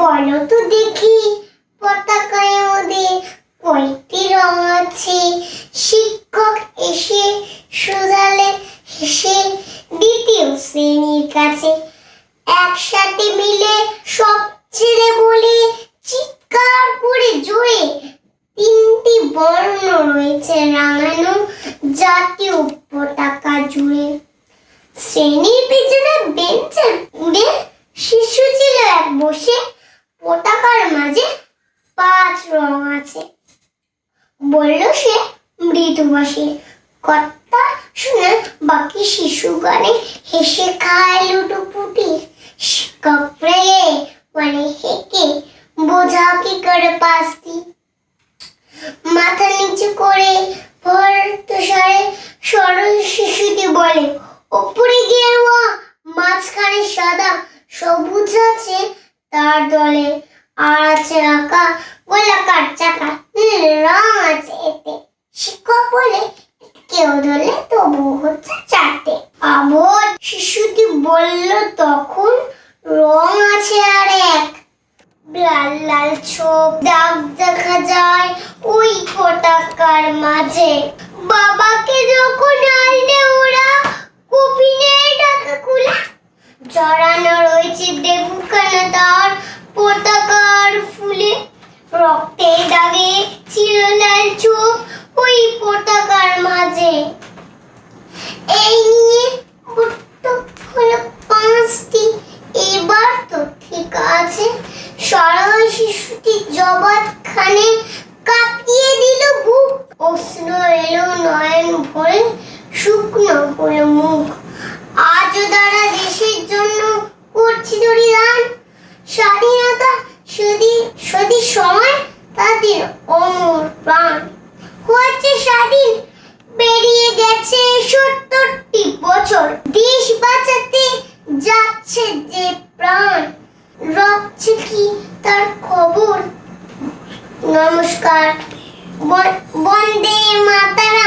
বলো তো দেখি পতাকায় ওদের কয়টি রং আছে? শিক্ষক এসে শুধালে হেসে দ্বিতীয় শ্রেণীর কাছে। একসাথে মিলে সব ছেলে বলে চিৎকার করে জোরে, তিনটি বর্ণ রয়েছে রাঙানো জাতীয় পতাকা জুড়ে। শ্রেণীর পেছনে বেঞ্চের উড়ে শিশু ছিল এক বসে, পতাকার মাঝে 5 রং আছে বলল সে মৃদুভাষী। কথা শুনে বাকি শিশু গানে হেসে খায় লুটোপুটি। শিক্ষক রেগে হেঁকে বোঝা কি করে পাস্তি। মাথা নিচু করে ভর তুষারে সরল শিশুটি বলে, ওপরে গেরুয়া মাঝখানে সাদা, সবুজ আছে তার দলে, আর আছে আঁকা গোলাকার চাকা, রং আছে এতে। শিক্ষক বলে, কেউ ধরলে তবু হচ্ছে 4টে। আবোধ শিশুটি বলল তখন, রং আছে আর এক। লাল লাল ছোপ দাগ দেখা যায় ওই পতাকার মাঝে। বাবাকে যখন আনলে ওরা কফিনের ঢাকা খুলে, জড়ানো রয়েছে দেবুখানা তার পতাকার ফুলে। রক্তের দাগে ছিল লাল ছোপ ওই পতাকার মাঝে। এই নিয়ে হলো 5টি, এবার তো ঠিক আছে। সরল শিশুটি জবাব খানে কাঁপিয়ে দিল বুক। অশ্রু এলো নয়ন ভরে, শুকনো হলো মুখ। আজও তারা দেশের জন্য করছে বলিদান। স্বাধীনতা যদি সময় তাদের অমর প্রাণ। হয়েছে স্বাধীন, পেরিয়ে গেছে 70টি বছর। দেশ বাঁচাতে যাচ্ছে যে প্রাণ, রাখছে কি তার খবর? নমস্কার। বন্দে মাতরম।